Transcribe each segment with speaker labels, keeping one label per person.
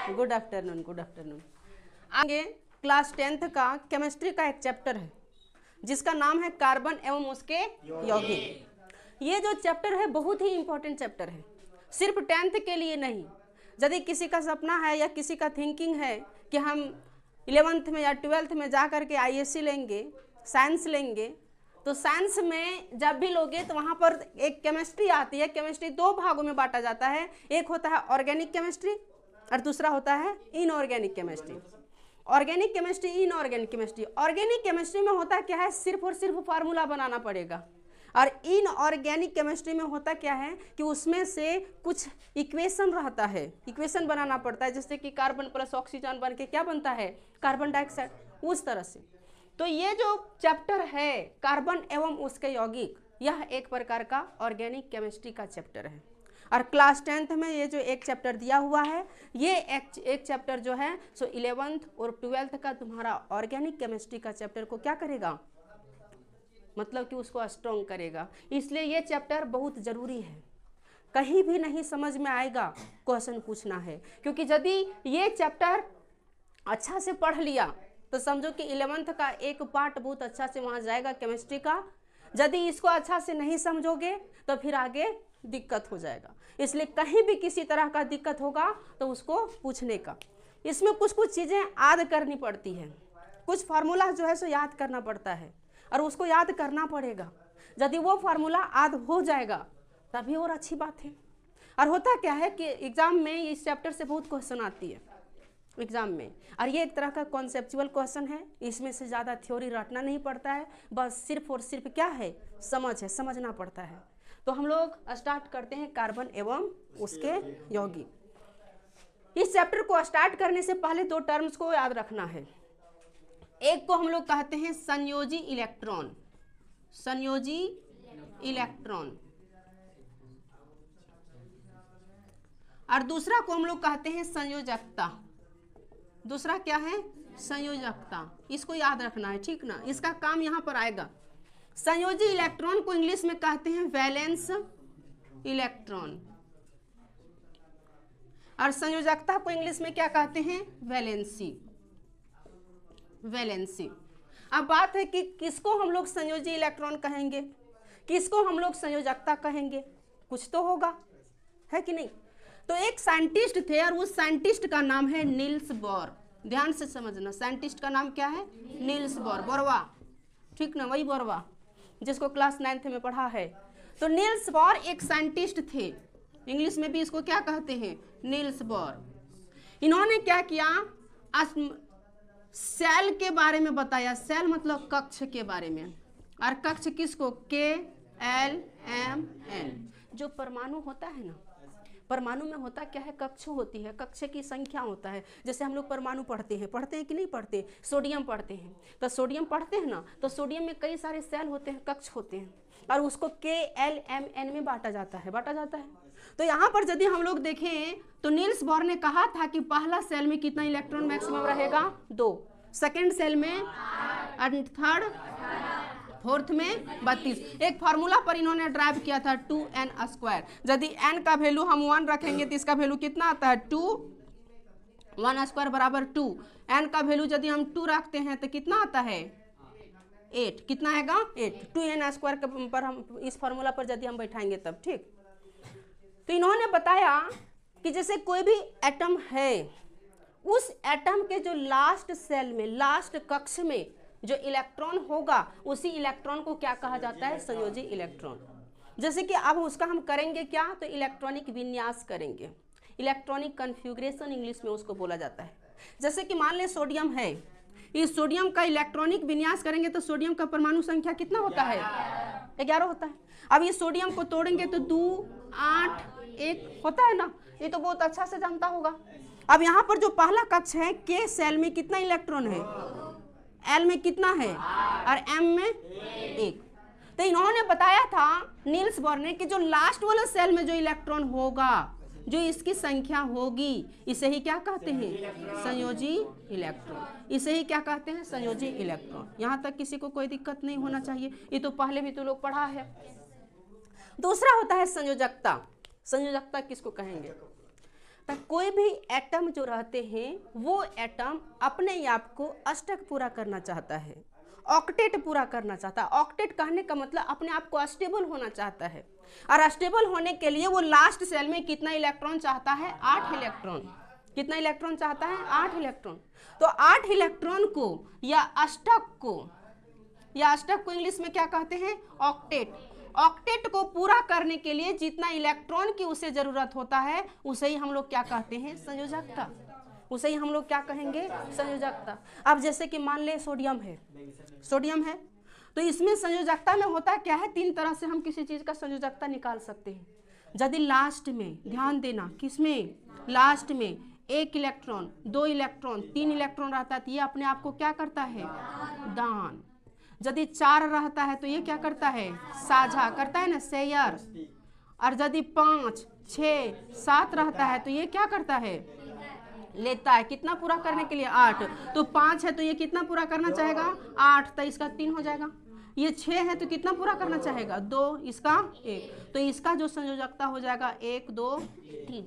Speaker 1: Good afternoon, good afternoon. आगे class 10th का chemistry का एक चैप्टर है जिसका नाम है कार्बन एवं उसके यौगिक। ये जो चैप्टर है बहुत ही इंपॉर्टेंट चैप्टर है, सिर्फ 10th के लिए नहीं। यदि किसी का सपना है या किसी का थिंकिंग है कि हम 11th में या 12th में जा कर के ISC लेंगे, साइंस लेंगे, तो साइंस में जब भी लोगे तो वहाँ पर एक केमिस्ट्री आती है। केमिस्ट्री दो भागों में बांटा जाता है, एक होता है ऑर्गेनिक केमिस्ट्री और दूसरा होता है inorganic chemistry. Organic chemistry, inorganic chemistry. Organic chemistry में होता क्या है, सिर्फ और सिर्फ फार्मूला बनाना पड़ेगा, और इनऑर्गेनिक केमिस्ट्री में होता क्या है कि उसमें से कुछ इक्वेशन रहता है, इक्वेशन बनाना पड़ता है, जैसे कि कार्बन प्लस ऑक्सीजन बन के क्या बनता है, कार्बन डाइऑक्साइड, उस तरह से। तो ये जो चैप्टर है कार्बन एवं उसके यौगिक, यह एक प्रकार का ऑर्गेनिक केमिस्ट्री का चैप्टर है। और क्लास 10th में ये जो एक चैप्टर दिया हुआ है, ये एक चैप्टर जो है सो 11th और 12th का तुम्हारा ऑर्गेनिक केमिस्ट्री का चैप्टर को क्या करेगा, मतलब कि उसको स्ट्रॉन्ग करेगा। इसलिए ये चैप्टर बहुत ज़रूरी है, कहीं भी नहीं समझ में आएगा क्वेश्चन पूछना है, क्योंकि यदि ये चैप्टर अच्छा से पढ़ लिया तो समझो कि 11th का एक पार्ट बहुत अच्छा से वहाँ जाएगा केमिस्ट्री का। यदि इसको अच्छा से नहीं समझोगे तो फिर आगे दिक्कत हो जाएगा। इसलिए कहीं भी किसी तरह का दिक्कत होगा तो उसको पूछने का, इसमें कुछ कुछ चीज़ें याद करनी पड़ती है, कुछ फार्मूला जो है सो याद करना पड़ता है और उसको याद करना पड़ेगा। यदि वो फार्मूला याद हो जाएगा तभी और अच्छी बात है। और होता क्या है कि एग्ज़ाम में इस चैप्टर से बहुत क्वेश्चन आती है एग्ज़ाम में, और ये एक तरह का कॉन्सेप्चुअल क्वेश्चन है। इसमें से ज़्यादा थ्योरी रटना नहीं पड़ता है, बस सिर्फ और सिर्फ क्या है, समझना पड़ता है। तो हम लोग स्टार्ट करते हैं कार्बन एवं उसके यौगिक। इस चैप्टर को स्टार्ट करने से पहले दो टर्म्स को याद रखना है। एक को हम लोग कहते हैं संयोजी इलेक्ट्रॉन, संयोजी इलेक्ट्रॉन, और दूसरा को हम लोग कहते हैं संयोजकता। दूसरा क्या है, संयोजकता। इसको याद रखना है, ठीक ना, इसका काम यहाँ पर आएगा। संयोजी इलेक्ट्रॉन को इंग्लिश में कहते हैं वैलेंस इलेक्ट्रॉन, और संयोजकता को इंग्लिश में क्या कहते हैं, वैलेंसी, वैलेंसी। अब बात है कि किसको हम लोग संयोजी इलेक्ट्रॉन कहेंगे, किसको हम लोग संयोजकता कहेंगे, कुछ तो होगा, है कि नहीं। तो एक साइंटिस्ट थे और उस साइंटिस्ट का नाम है नील्स बोर। ध्यान से समझना, साइंटिस्ट का नाम क्या है, नील्स बोर, बोरवा, ठीक ना, वही बोरवा जिसको क्लास 9th में पढ़ा है। तो नील्स बोर एक साइंटिस्ट थे, इंग्लिश में भी इसको क्या कहते हैं, नील्स बोर। इन्होंने क्या किया, सेल के बारे में बताया, सेल मतलब कक्ष के बारे में, और कक्ष किसको, KLMN। जो परमाणु होता है ना, परमाणु में होता क्या है, कक्ष होती है, कक्ष की संख्या होता है। जैसे हम लोग परमाणु पढ़ते हैं कि नहीं पढ़ते, सोडियम पढ़ते हैं, तो सोडियम पढ़ते हैं ना, तो सोडियम में कई सारे सेल होते हैं, कक्ष होते हैं, और उसको KLMN में बांटा जाता है। तो यहाँ पर यदि हम लोग देखें तो नील्स बोर ने कहा था कि पहला सेल में कितना इलेक्ट्रॉन मैक्सिमम रहेगा, 2, सेकेंड सेल में, और थर्ड फोर्थ में 32। एक फार्मूला पर इन्होंने ड्राइव किया था 2n²। यदि n का वैल्यू हम 1 रखेंगे तो इसका वैल्यू कितना आता है, 2, 1² बराबर 2। n का वैल्यू यदि हम 2 रखते हैं तो कितना आता है, 8। कितना आएगा, 8। 2n² पर हम इस फार्मूला पर यदि हम बैठाएंगे तब, ठीक। तो इन्होंने बताया कि जैसे कोई भी एटम है, उस एटम के जो लास्ट सेल में, लास्ट कक्ष में जो इलेक्ट्रॉन होगा, उसी इलेक्ट्रॉन को क्या कहा जाता है, संयोजी इलेक्ट्रॉन। जैसे कि अब उसका हम करेंगे क्या, तो इलेक्ट्रॉनिक विन्यास करेंगे, इलेक्ट्रॉनिक कन्फिग्रेशन इंग्लिश में उसको बोला जाता है। जैसे कि मान लें सोडियम है, इस सोडियम का इलेक्ट्रॉनिक विन्यास करेंगे तो सोडियम का परमाणु संख्या कितना होता है, 11 होता है। अब ये सोडियम को तोड़ेंगे तो 2, 8, 1 होता है ना, ये तो बहुत अच्छा से जानता होगा। अब यहाँ पर जो पहला कक्ष है, K सेल में कितना इलेक्ट्रॉन है, L में कितना है, और M में 1। तो इन्होंने बताया था नील्स बोर ने कि जो लास्ट वाला सेल में जो इलेक्ट्रॉन होगा, जो इसकी संख्या होगी, इसे ही क्या कहते हैं, संयोजी इलेक्ट्रॉन। इसे ही क्या कहते हैं, संयोजी इलेक्ट्रॉन। यहाँ तक किसी को कोई दिक्कत नहीं होना चाहिए, ये तो पहले भी तो लोग पढ़ा है। दूसरा होता है संयोजकता। संयोजकता किसको कहेंगे, तो कोई भी एटम जो रहते हैं वो एटम अपने आप को अष्टक पूरा करना चाहता है, ऑक्टेट पूरा करना चाहता है। ऑक्टेट कहने का मतलब अपने आप को अस्टेबल होना चाहता है, और अस्टेबल होने के लिए वो लास्ट सेल में कितना इलेक्ट्रॉन चाहता है? 8 इलेक्ट्रॉन। कितना इलेक्ट्रॉन चाहता है? 8 इलेक्ट्रॉन। तो 8 इलेक्ट्रॉन को या अष्टक को इंग्लिश में क्या कहते हैं? ऑक्टेट। ऑक्टेट को पूरा करने के लिए जितना इलेक्ट्रॉन की उसे जरूरत होता है उसे ही हम लोग क्या कहते हैं? संयोजकता। उसे ही हम लोग क्या कहेंगे? संयोजकता। अब जैसे कि मान ले सोडियम है, तो इसमें संयोजकता में होता क्या है? 3 तरह से हम किसी चीज का संयोजकता निकाल सकते हैं। यदि लास्ट में, ध्यान देना, किसमें? लास्ट में 1 इलेक्ट्रॉन, 2 इलेक्ट्रॉन, 3 इलेक्ट्रॉन रहता है तो ये अपने आप को क्या करता है? दान। यदि 4 रहता है तो ये क्या करता है? साझा करता है ना, शेयर। और यदि 5, 6, 7 रहता है तो ये क्या करता है? लेता है। कितना पूरा करने के लिए? 8। तो 5 है तो ये कितना पूरा करना चाहेगा? 8। तो इसका 3 हो जाएगा। ये 6 है तो कितना पूरा करना चाहेगा? 2। इसका 1। तो इसका जो संयोजकता हो जाएगा 1, 2, 3।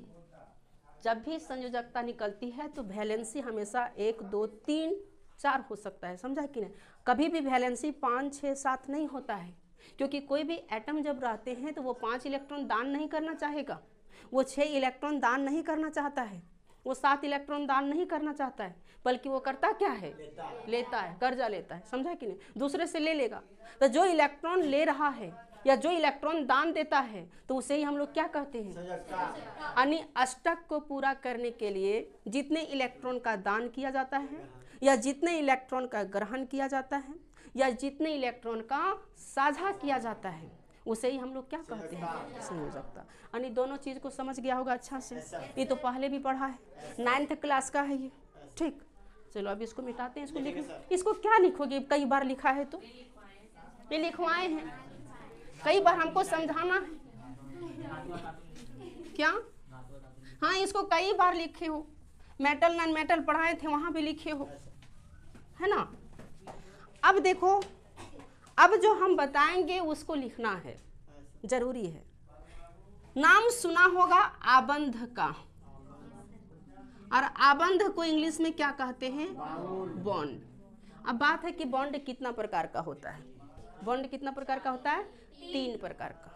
Speaker 1: जब भी संयोजकता निकलती है तो वैलेंसी हमेशा 1, 2, 3, 4 हो सकता है, समझा कि नहीं? कभी भी वैलेंसी 5, 6, 7 नहीं होता है, क्योंकि कोई भी एटम जब रहते हैं तो वो 5 इलेक्ट्रॉन दान नहीं करना चाहेगा, वो 6 इलेक्ट्रॉन दान नहीं करना चाहता है, वो 7 इलेक्ट्रॉन दान नहीं करना चाहता है, बल्कि वो करता क्या है? लेता है, कर्जा लेता है, समझा कि नहीं? दूसरे से ले लेगा। तो जो इलेक्ट्रॉन ले रहा है या जो इलेक्ट्रॉन दान देता है तो उसे ही हम लोग क्या कहते हैं? यानी अष्टक को पूरा करने के लिए जितने इलेक्ट्रॉन का दान किया जाता है या जितने इलेक्ट्रॉन का ग्रहण किया जाता है या जितने इलेक्ट्रॉन का साझा किया जाता है उसे ही हम लोग क्या कहते हैं? संयोजकता। यानी दोनों चीज को समझ गया होगा अच्छा से। ये तो पहले भी पढ़ा है, 9th क्लास का है ये। ठीक, चलो अब इसको मिटाते हैं। इसको लिख, इसको क्या लिखोगे? कई बार लिखा है तो ये लिखवाए हैं, कई बार हमको समझाना है क्या? हाँ, इसको कई बार लिखे हो, मेटल नॉन मेटल पढ़ाए थे वहां भी लिखे हो, है ना? अब देखो, अब जो हम बताएंगे उसको लिखना है, जरूरी है। नाम सुना होगा आबंध का, और आबंध को इंग्लिश में क्या कहते हैं? बॉन्ड। अब बात है कि बॉन्ड कितना प्रकार का होता है? बॉन्ड कितना प्रकार का होता है? 3 प्रकार का।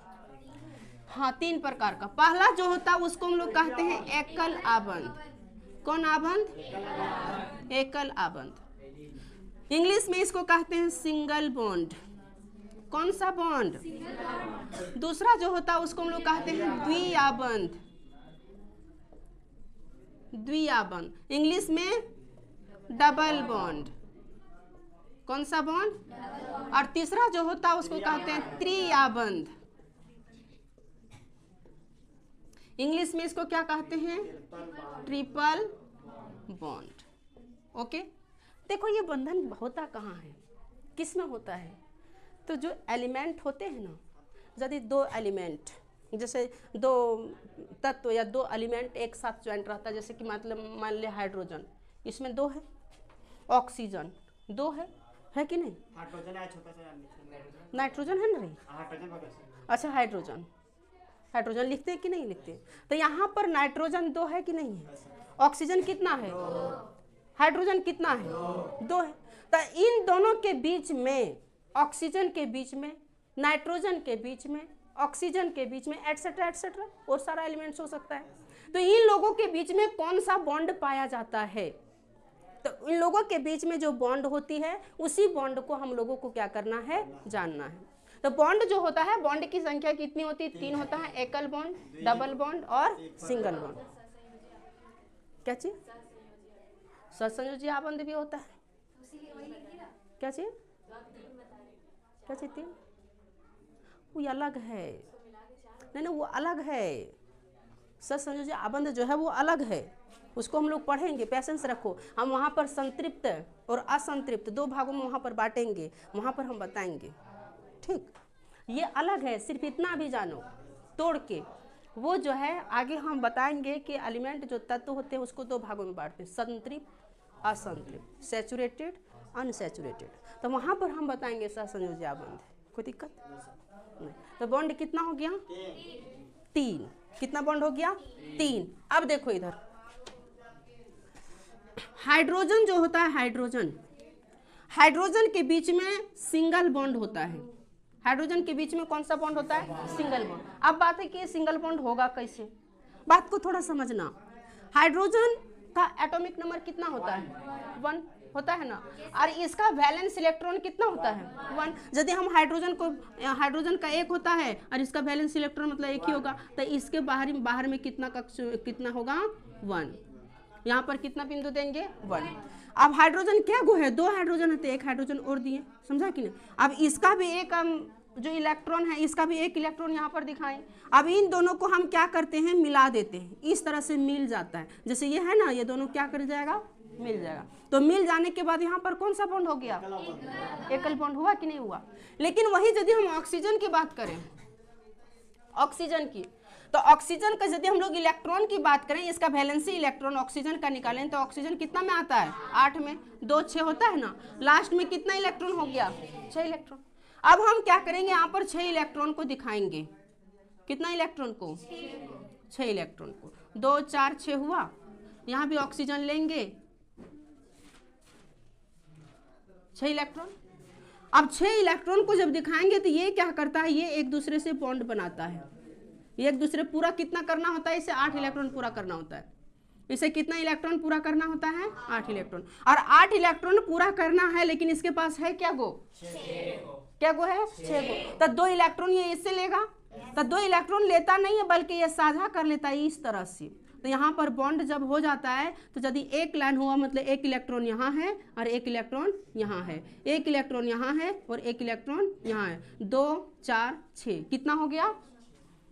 Speaker 1: हाँ, 3 प्रकार का। पहला जो होता है उसको हम लोग कहते हैं एकल आबंध। कौन आबंध? एकल आबंध। इंग्लिश में इसको कहते हैं सिंगल बॉन्ड। कौन सा बॉन्ड? दूसरा जो होता है उसको हम लोग कहते हैं द्विआबंध। द्विआबंध, इंग्लिश में डबल बॉन्ड। कौन सा बॉन्ड? और तीसरा जो होता है उसको कहते हैं त्रिआबंध। इंग्लिश में इसको क्या कहते हैं? Triple bond. ओके, देखो ये बंधन होता कहाँ है, किस में होता है? तो जो एलिमेंट होते हैं ना, यदि 2 एलिमेंट, जैसे 2 तत्व या 2 एलिमेंट एक साथ ज्वाइंट रहता है, जैसे कि मतलब मान ले हाइड्रोजन, इसमें 2 है, ऑक्सीजन 2 है कि नहीं? नाइट्रोजन है ना? अच्छा, हाइड्रोजन लिखते हैं कि नहीं लिखते? तो यहाँ पर नाइट्रोजन 2 है कि नहीं है? ऑक्सीजन कितना है? हाइड्रोजन कितना है? 2 है। तो इन दोनों के बीच में, ऑक्सीजन के बीच में, नाइट्रोजन के बीच में, ऑक्सीजन के बीच में, एटसेट्रा एटसेट्रा, और सारा एलिमेंट्स हो सकता है। तो इन लोगों के बीच में कौन सा बॉन्ड पाया जाता है? तो इन लोगों के बीच में जो बॉन्ड होती है उसी बॉन्ड को हम लोगों को क्या करना है? जानना है। तो बॉन्ड जो होता है, बॉन्ड की संख्या कितनी होती है? 3 होता है, एकल बॉन्ड, डबल बॉन्ड और सिंगल बॉन्ड। क्या चीज? सहसंयोजी आबंध भी होता है। क्या चीज? क्या चीज? 3 वो अलग है, नहीं वो अलग है। सहसंयोजी आबंध जो है वो अलग है, उसको हम लोग पढ़ेंगे, पेशेंस रखो। हम वहाँ पर संतृप्त और असंतृप्त 2 भागों में वहाँ पर बांटेंगे, वहाँ पर हम बताएंगे। ठीक, ये अलग है, सिर्फ इतना भी जानो तोड़ के। वो जो है आगे हम बताएंगे कि एलिमेंट जो तत्व होते हैं उसको 2 भागों में बांटते हैं, संतृप्त, असंतृप्त, सैचुरेटेड, अनसैचुरेटेड। तो वहाँ पर हम बताएंगे सहसंयोजी आबंध। कोई दिक्कत नहीं। तो बॉन्ड कितना हो गया? 3। कितना बॉन्ड हो गया? 3। अब देखो इधर, हाइड्रोजन जो होता है, हाइड्रोजन के बीच में सिंगल बॉन्ड होता है। हाइड्रोजन के बीच में कौन सा बॉन्ड होता है? Single bond. अब बात है कि ये सिंगल बॉन्ड होगा कैसे, बात को थोड़ा समझना। हाइड्रोजन का एटॉमिक नंबर कितना होता है? 1 होता है ना, और इसका वैलेंस इलेक्ट्रॉन कितना होता है? 1। यदि हम हाइड्रोजन का 1 होता है और इसका वैलेंस इलेक्ट्रॉन मतलब 1 ही होगा, तो इसके बाहर में कितना होगा? 1। यहाँ पर कितना बिंदु देंगे? 1। अब हाइड्रोजन क्या गो है? 2 हाइड्रोजन है तो 1 हाइड्रोजन और दिए, समझा कि नहीं? अब इसका भी एक जो इलेक्ट्रॉन है, इसका भी 1 इलेक्ट्रॉन यहाँ पर दिखाएं। अब इन दोनों को हम क्या करते हैं? मिला देते हैं, इस तरह से मिल जाता है। जैसे ये है ना, ये दोनों क्या कर जाएगा? मिल जाएगा। तो मिल जाने के बाद यहाँ पर कौन सा बॉन्ड हो गया? एकल बॉन्ड हुआ कि नहीं हुआ? लेकिन वही यदि हम ऑक्सीजन की बात करें, ऑक्सीजन की, तो ऑक्सीजन का यदि हम लोग इलेक्ट्रॉन की बात करें, इसका वैलेंसी इलेक्ट्रॉन ऑक्सीजन का निकालें तो ऑक्सीजन कितना में आता है? 8 में। 2 6 होता है ना, लास्ट में कितना इलेक्ट्रॉन हो गया? 6 इलेक्ट्रॉन। अब हम क्या करेंगे? यहाँ पर 6 इलेक्ट्रॉन को दिखाएंगे। कितना इलेक्ट्रॉन को? 6 इलेक्ट्रॉन को। 2 4 6 हुआ। यहाँ भी ऑक्सीजन लेंगे, 6 इलेक्ट्रॉन। अब 6 इलेक्ट्रॉन को जब दिखाएंगे तो ये क्या करता है? ये एक दूसरे से बॉन्ड बनाता है। ये एक दूसरे पूरा कितना करना होता है? इसे 8 इलेक्ट्रॉन पूरा करना होता है। इसे कितना इलेक्ट्रॉन पूरा करना होता है? 8 इलेक्ट्रॉन। और 8 इलेक्ट्रॉन पूरा करना है, लेकिन इसके पास है क्या गो? 6 क्या गो है? 6 गो। तो 2 इलेक्ट्रॉन ये इससे लेगा, तो 2 इलेक्ट्रॉन लेता नहीं है बल्कि ये साझा कर लेता है इस तरह से। तो यहाँ पर बॉन्ड जब हो जाता है तो यदि एक लाइन हुआ मतलब 1 इलेक्ट्रॉन यहाँ है और 1 इलेक्ट्रॉन यहाँ है, 1 इलेक्ट्रॉन यहाँ है और 1 इलेक्ट्रॉन यहाँ है। 2 4 6 कितना हो गया?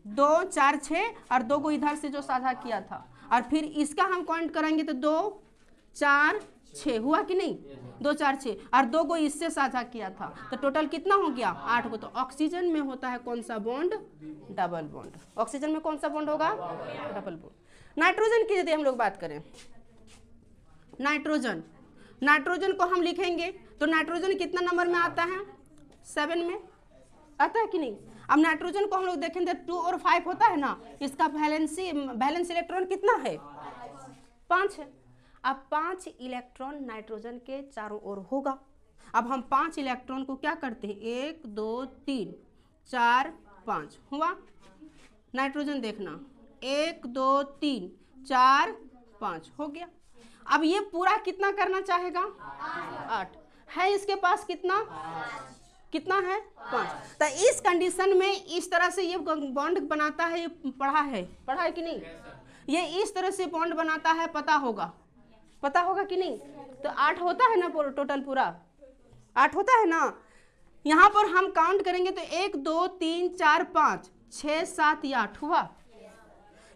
Speaker 1: 2 4 6 और 2 को इधर से जो साझा किया था, और फिर इसका हम काउंट करेंगे तो 2 4 6 हुआ कि नहीं? 2 4 6 और 2 को इससे साझा किया था, तो टोटल कितना हो गया? 8 को। तो ऑक्सीजन में होता है कौन सा बॉन्ड? Double bond. ऑक्सीजन में कौन सा बॉन्ड होगा? Double bond. नाइट्रोजन की यदि हम लोग बात करें, नाइट्रोजन को हम लिखेंगे तो नाइट्रोजन कितना नंबर में आता है? 7 में आता है कि नहीं? अब नाइट्रोजन को हम लोग देखेंगे 2 और 5 होता है ना, इसका वैलेंस इलेक्ट्रॉन कितना है? 5 है। अब 5 इलेक्ट्रॉन नाइट्रोजन के चारों ओर होगा। अब हम 5 इलेक्ट्रॉन को क्या करते हैं? 1 2 3 4 5 हुआ। नाइट्रोजन देखना, 1 2 3 4 5 हो गया। अब ये पूरा कितना करना चाहेगा? 8 है। इसके पास कितना है? 5। तो इस कंडीशन में इस तरह से ये बॉन्ड बनाता है। पढ़ा है कि नहीं? ये इस तरह से बॉन्ड बनाता है, पता होगा कि नहीं? तो 8 होता है ना टोटल, पूरा 8 होता है ना। यहाँ पर हम काउंट करेंगे तो 1 2 3 4 5 6 7 8 हुआ।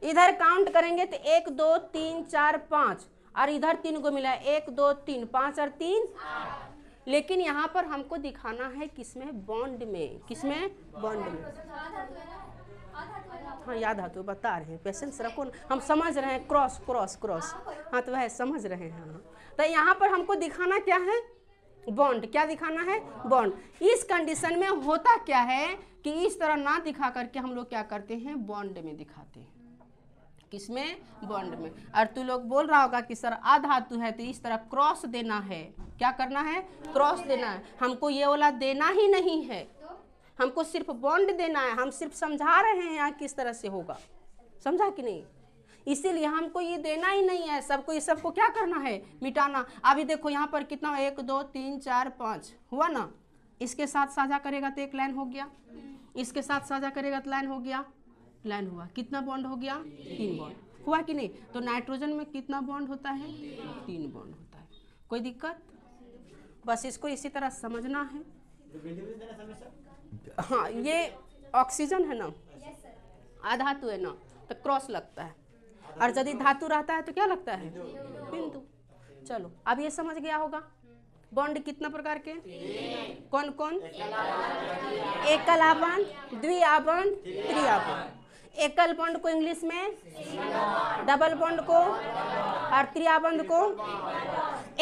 Speaker 1: इधर काउंट करेंगे तो 1 2 3 4 5 और इधर 3 को मिला, 1 2 3 5 और 3 लेकिन यहाँ पर हमको दिखाना है किसमें? बॉन्ड में। किसमें? बॉन्ड में। हाँ याद है तो बता रहे हैं, पेशेंस रखो, हम समझ रहे हैं। क्रॉस हाँ तो वह समझ रहे हैं। हाँ तो यहाँ पर हमको दिखाना क्या है? बॉन्ड। क्या दिखाना है? बॉन्ड। इस कंडीशन में होता क्या है कि इस तरह ना दिखा करके हम लोग क्या करते हैं? बॉन्ड में दिखाते हैं। किसमें? बॉन्ड में। और तू लोग बोल रहा होगा कि सर अधातु है तो इस तरह क्रॉस देना है। क्या करना है? क्रॉस देना है। हमको ये वाला देना ही नहीं है, हमको सिर्फ बॉन्ड देना है। हम सिर्फ समझा रहे हैं यहाँ किस तरह से होगा, समझा कि नहीं? इसीलिए हमको ये देना ही नहीं है। सबको क्या करना है? मिटाना। अभी देखो यहाँ पर कितना? 1 2 3 4 5 हुआ ना। इसके साथ साझा करेगा तो 1 लाइन हो गया, इसके साथ साझा करेगा तो लाइन हो गया, लाइन हुआ। कितना बॉन्ड हो गया? 3 बॉन्ड हुआ कि नहीं? तो नाइट्रोजन में कितना बॉन्ड होता है? 3 बॉन्ड होता है। कोई दिक्कत? बस इसको इसी तरह समझना है। हाँ ये ऑक्सीजन है ना, अधातु है ना, तो क्रॉस लगता है, और यदि धातु रहता है तो क्या लगता है? बिंदु। चलो अब ये समझ गया होगा। बॉन्ड कितना प्रकार के? कौन कौन? एकल आबंध, द्विआबंध, त्रिआबंध। एकल बॉन्ड को इंग्लिश में, डबल बॉन्ड को और त्रिआबंध को।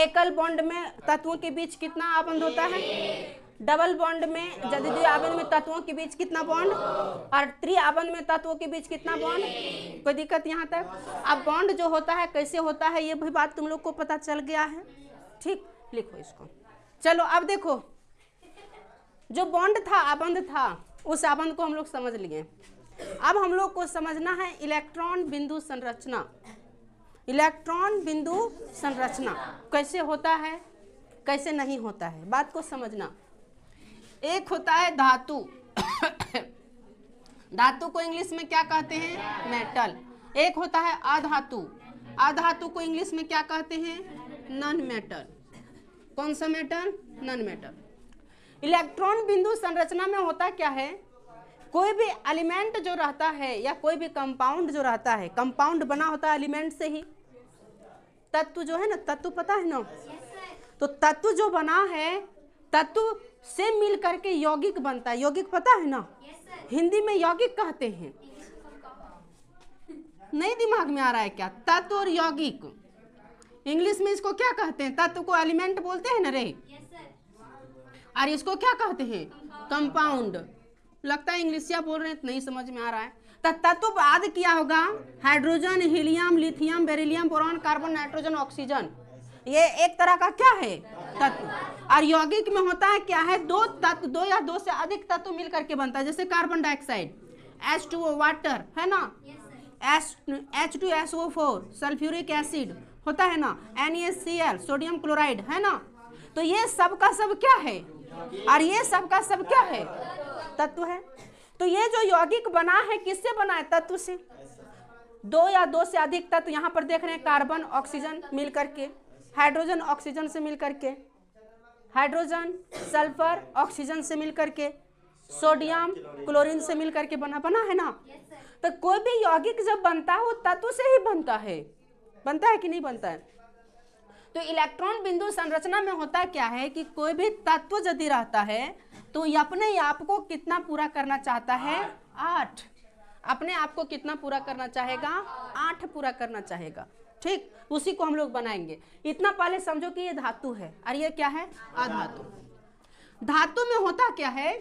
Speaker 1: एकल बॉन्ड में तत्वों के बीच कितना आबंध होता है? डबल बॉन्ड में द्वितीय आबंध में तत्वों के बीच कितना बॉन्ड, और त्रि आबंध में तत्वों के बीच कितना बॉन्ड। कोई दिक्कत यहाँ तक। अब बॉन्ड जो होता है कैसे होता है ये भी बात तुम लोग को पता चल गया है, ठीक, लिखो इसको। चलो अब देखो, जो बॉन्ड था, आबंध था, उस आबंध को हम लोग समझ लिए। अब हम लोग को समझना है इलेक्ट्रॉन बिंदु संरचना। इलेक्ट्रॉन बिंदु संरचना कैसे होता है, कैसे नहीं होता है, बात को समझना। एक होता है धातु धातु को इंग्लिश में क्या कहते हैं, मेटल। एक होता है अधातु, अधातु को इंग्लिश में क्या कहते हैं, नॉन मेटल। कौन सा मेटल, नॉन मेटल। इलेक्ट्रॉन बिंदु संरचना में होता क्या है, कोई भी एलिमेंट जो रहता है या कोई भी कंपाउंड जो रहता है, कंपाउंड बना होता है एलिमेंट से ही। तत्व जो है ना, तत्व पता है ना, तो तत्व जो बना है, तत्व से मिल करके यौगिक बनता है। यौगिक पता है ना, हिंदी में यौगिक कहते हैं। नहीं दिमाग में आ रहा है क्या, तत्व और यौगिक, इंग्लिश में इसको क्या कहते हैं, तत्व को एलिमेंट बोलते हैं ना रे, और इसको क्या कहते हैं, कंपाउंड। लगता है इंग्लिशिया बोल रहे हैं तो नहीं समझ में आ रहा है। तत्व बाद किया होगा hydrogen, helium, lithium, beryllium, boron, carbon, nitrogen, oxygen. ये एक तरह का क्या है, तत्व। और यौगिक में होता है क्या है, दो तत्व, दो या दो से अधिक तत्व मिल करके बनता है। जैसे कार्बन डाइऑक्साइड, H2O वाटर है ना, H2SO4 सल्फ्यूरिक एसिड होता है ना, NaCl सोडियम क्लोराइड है ना। तो ये सब का सब क्या है, और ये सब का सब क्या है, तत्व है। तो ये जो यौगिक बना है किससे बना है, तत्व से। दो या दो से अधिक तत्व, यहाँ पर देख रहे हैं कार्बन ऑक्सीजन मिल करके, हाइड्रोजन ऑक्सीजन से मिल करके, हाइड्रोजन सल्फर ऑक्सीजन से मिल करके, सोडियम क्लोरीन से मिल करके बना है ना। तो कोई भी यौगिक जब बनता है वो तत्व से ही बनता है कि नहीं बनता है। तो इलेक्ट्रॉन बिंदु संरचना में होता क्या है कि कोई भी तत्व यदि रहता है तो ये अपने आप को कितना पूरा करना चाहता है, 8। अपने आप को कितना पूरा करना चाहेगा, 8 पूरा करना चाहेगा, ठीक। उसी को हम लोग बनाएंगे। इतना पहले समझो कि ये धातु है और ये क्या है, अधातु। धातु में होता क्या है,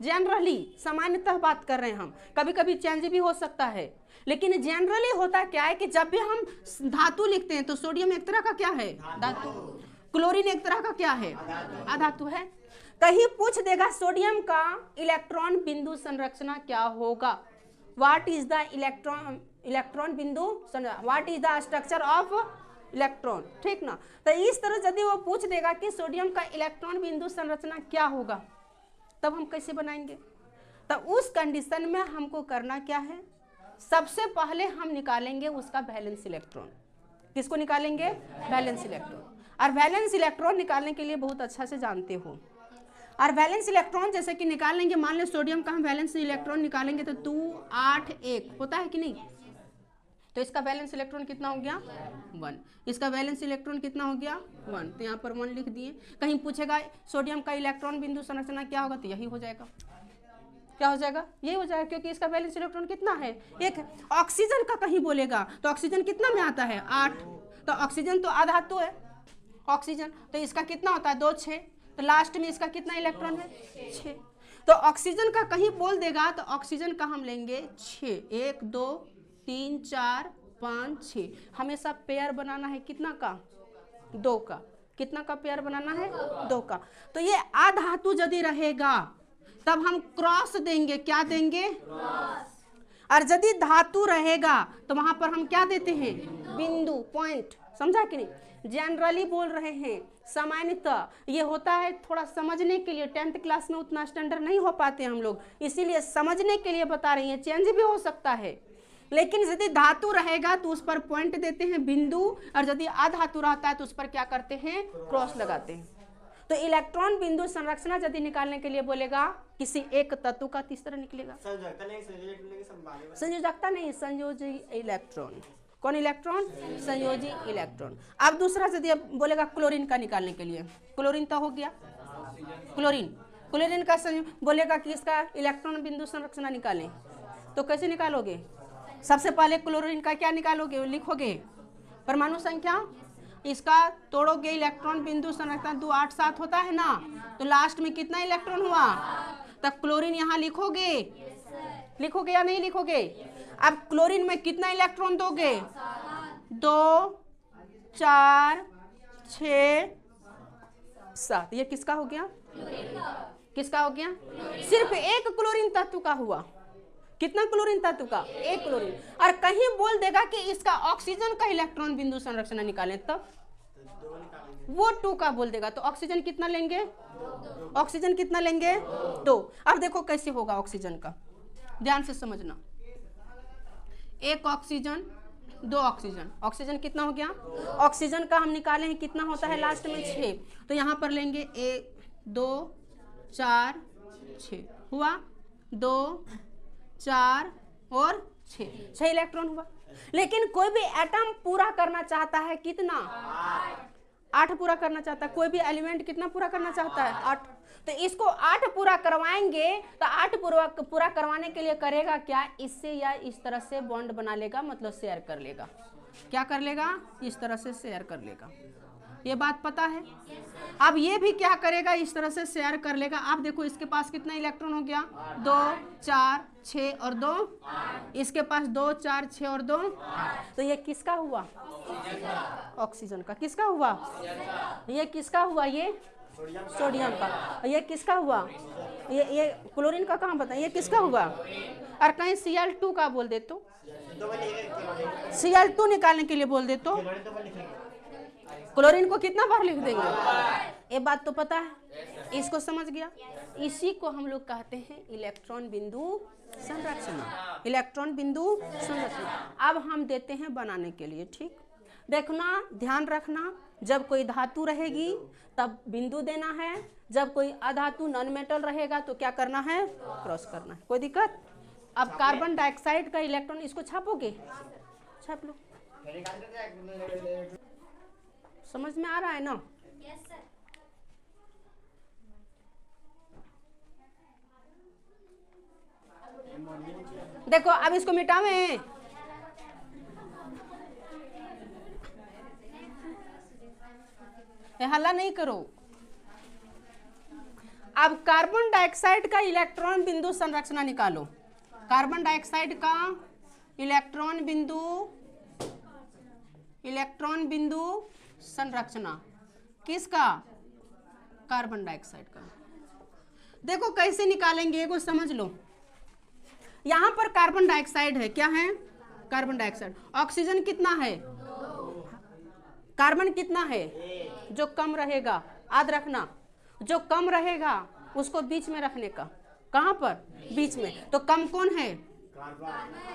Speaker 1: जनरली सामान्यतः बात कर रहे हैं हम, कभी कभी चेंज भी हो सकता है, लेकिन जनरली होता क्या है कि जब भी हम धातु लिखते हैं तो सोडियम एक तरह का क्या है, धातु। क्लोरीन एक तरह का क्या है, अधातु है। कहीं पूछ देगा सोडियम का इलेक्ट्रॉन बिंदु संरचना क्या होगा, व्हाट इज द इलेक्ट्रॉन बिंदु, what is the structure of electron, ठीक ना। तो इस तरह यदि वो पूछ देगा कि सोडियम का इलेक्ट्रॉन बिंदु संरचना क्या होगा, तब हम कैसे बनाएंगे। तो उस कंडीशन में हमको करना क्या है, सबसे पहले हम निकालेंगे उसका वैलेंस इलेक्ट्रॉन। किसको निकालेंगे, वैलेंस इलेक्ट्रॉन। और वैलेंस इलेक्ट्रॉन निकालने के लिए बहुत अच्छा से जानते हो। और वैलेंस इलेक्ट्रॉन जैसे कि निकाल लेंगे, मान लो सोडियम का हम वैलेंस इलेक्ट्रॉन निकालेंगे तो 2 8 1 होता है कि नहीं। तो इसका वैलेंस इलेक्ट्रॉन कितना हो गया, 1। इसका वैलेंस इलेक्ट्रॉन कितना हो गया, 1। तो यहाँ पर 1 लिख दिए। कहीं पूछेगा सोडियम का इलेक्ट्रॉन बिंदु संरचना क्या होगा, तो यही हो जाएगा। क्या हो जाएगा, यही हो जाएगा, क्योंकि इसका वैलेंस इलेक्ट्रॉन कितना है, 1 है। ऑक्सीजन का कहीं बोलेगा तो ऑक्सीजन कितना में आता है, 8। तो ऑक्सीजन तो अधातु है ऑक्सीजन, तो इसका कितना होता है, 2 6। तो लास्ट में इसका कितना इलेक्ट्रॉन है, 6। तो ऑक्सीजन का कहीं बोल देगा तो ऑक्सीजन का हम लेंगे 6, 1 2 3 4 5 6। हमेशा पेयर बनाना है कितना का, 2 का। कितना का पेयर बनाना है, 2 का। तो ये अधातु यदि रहेगा तब हम क्रॉस देंगे, क्या देंगे, और यदि धातु रहेगा तो वहां पर हम क्या देते हैं, बिंदु, पॉइंट। समझा कि नहीं, जनरली बोल रहे हैं, सामान्यतः ये होता है थोड़ा समझने के लिए। 10th क्लास में उतना स्टैंडर्ड नहीं हो पाते हम लोग, इसीलिए समझने के लिए बता रही हैं। चेंज भी हो सकता है, लेकिन यदि धातु रहेगा तो उस पर पॉइंट देते हैं, बिंदु, और यदि अधातु रहता है तो उस पर क्या करते हैं, क्रॉस लगाते हैं। तो इलेक्ट्रॉन बिंदु संरचना यदि निकालने के लिए बोलेगा किसी एक तत्व का, किस तरह निकलेगा, संयोजकता नहीं, संयोजी इलेक्ट्रॉन। कौन इलेक्ट्रॉन, संयोजी इलेक्ट्रॉन। अब दूसरा यदि बोलेगा क्लोरीन का निकालने के लिए, क्लोरीन तो हो गया, क्लोरीन का बोलेगा कि इसका इलेक्ट्रॉन बिंदु संरचना निकालें, तो कैसे निकालोगे, सबसे पहले क्लोरीन का क्या निकालोगे, लिखोगे परमाणु संख्या, इसका तोड़ोगे इलेक्ट्रॉन बिंदु संरचना 2 8 7 होता है ना, तो लास्ट में कितना इलेक्ट्रॉन हुआ? तब क्लोरीन यहाँ लिखोगे, लिखोगे या नहीं लिखोगे? अब क्लोरीन में कितना इलेक्ट्रॉन दोगे? 2 4 6 7। ये किसका हो गया? किसका हो गया? सिर्फ एक क्लोरीन तत्व का हुआ। कितना क्लोरीन तत्व का? एक क्लोरीन। और कहीं बोल देगा कि इसका ऑक्सीजन का इलेक्ट्रॉन बिंदु संरचना निकालें, तब वो 2 का बोल देगा। तो ऑक्सीजन कितना लेंगे? ऑक्सीजन कितना लेंगे? 2। अब देखो कैसे होगा ऑक्सीजन का, ध्यान से समझना। 1 ऑक्सीजन 2 ऑक्सीजन, ऑक्सीजन कितना हो गया? ऑक्सीजन का हम निकाले हैं कितना होता है लास्ट में? 6। तो यहाँ पर लेंगे 1 2 4 6 हुआ, 2 4 और 6 इलेक्ट्रॉन हुआ। लेकिन कोई भी एटम पूरा करना चाहता है कितना? 8 पूरा करना चाहता है। कोई भी एलिमेंट कितना पूरा करना चाहता है? 8। तो इसको 8 पूरा करवाएंगे, तो 8 पूरा करवाने के लिए करेगा क्या? इससे या इस तरह से बॉन्ड बना लेगा, मतलब शेयर कर लेगा। क्या कर लेगा? इस तरह से शेयर कर लेगा। ये बात पता है? अब ये भी क्या करेगा? इस तरह से शेयर कर लेगा। आप देखो इसके पास कितना इलेक्ट्रॉन हो गया? 2 4 6 और 2। इसके पास 2 4 6 और 2। तो ये किसका हुआ? ऑक्सीजन का। किसका हुआ? ये किसका हुआ? ये सोडियम का। ये किसका हुआ? ये क्लोरीन का कहाँ बताएं? ये किसका हुआ? और कहीं Cl2 का बोल दे तो, Cl2 निकालने के लिए बोल दे तो क्लोरीन को कितना बार लिख देंगे? ये बात तो पता है, इसको समझ गया। इसी को हम लोग कहते हैं इलेक्ट्रॉन बिंदु संरचना। इलेक्ट्रॉन बिंदु संरचना अब हम देते हैं बनाने के लिए। ठीक, देखना, ध्यान रखना, जब कोई धातु रहेगी तब बिंदु देना है, जब कोई अधातु नॉन मेटल रहेगा तो क्या करना है? क्रॉस करना है। कोई दिक्कत? अब कार्बन डाइऑक्साइड का इलेक्ट्रॉन, इसको छापोगे? छाप लो। समझ में आ रहा है ना? yes, sir. देखो अब इसको मिटावें। हल्ला नहीं करो। अब कार्बन डाइऑक्साइड का इलेक्ट्रॉन बिंदु संरचना निकालो। कार्बन डाइऑक्साइड का इलेक्ट्रॉन बिंदु संरचना किसका? कार्बन डाइऑक्साइड का। देखो कैसे निकालेंगे, वो समझ लो। यहां पर कार्बन डाइऑक्साइड है, क्या है? Carbon dioxide. ऑक्सीजन कितना है? कार्बन कितना है? जो कम रहेगा, याद रखना, जो कम रहेगा उसको बीच में रखने का। कहां पर? बीच में। तो कम कौन है?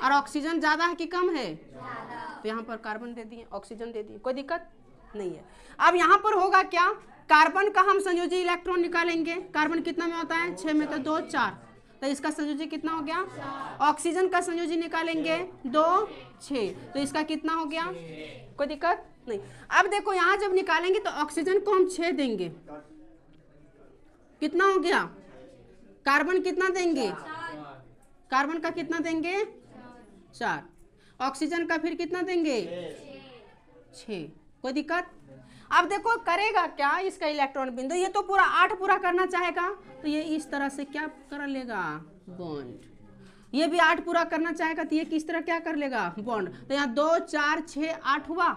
Speaker 1: और ऑक्सीजन ज्यादा है कि कम है? तो यहाँ पर कार्बन दे दिए, ऑक्सीजन दे दिए, कोई दिक्कत नहीं है। अब यहाँ पर होगा क्या? कार्बन का हम संयोजी इलेक्ट्रॉन निकालेंगे। कार्बन कितना में होता है? 6 में, तो 2 4। तो इसका संयोजी कितना हो गया? ऑक्सीजन का संयोजी निकालेंगे 2 6। तो इसका कितना हो गया? कोई दिक्कत नहीं। अब देखो यहाँ जब निकालेंगे तो ऑक्सीजन को हम 6 देंगे, कितना हो गया? कार्बन कितना देंगे? कार्बन का कितना देंगे? 4। ऑक्सीजन का फिर कितना देंगे? 6। कोई दिक्कत? अब देखो करेगा क्या इसका इलेक्ट्रॉन बिंदु? ये तो पूरा 8 पूरा करना चाहेगा, तो ये इस तरह से क्या कर लेगा? बॉन्ड। ये भी 8 पूरा करना चाहेगा तो ये किस तरह क्या कर लेगा? बॉन्ड। तो यहाँ 2 4 6 8 हुआ,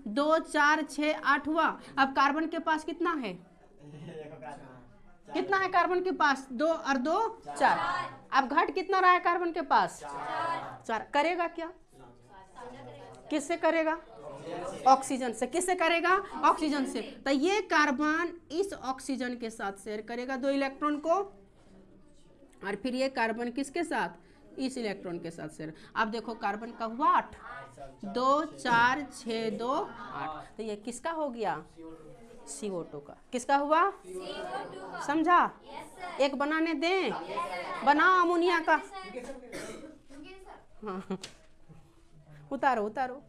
Speaker 1: 2 4 6 8 हुआ। अब कार्बन के पास कितना है? कितना है कार्बन के पास? 2 और 2 4। अब घट कितना रहा है कार्बन के पास? 4। करेगा क्या? किससे करेगा? ऑक्सीजन से। किससे करेगा? ऑक्सीजन से। तो ये कार्बन इस ऑक्सीजन के साथ शेयर करेगा 2 इलेक्ट्रॉन को, और फिर ये कार्बन किसके साथ? इस इलेक्ट्रॉन के साथ शेयर। अब देखो कार्बन का हुआ 8, 2 4 6 2 8। तो ये किसका हो गया? CO2 का। किसका हुआ? समझा? एक बनाने दें? बनाओ अमोनिया का। हाँ, उतारो उतारो।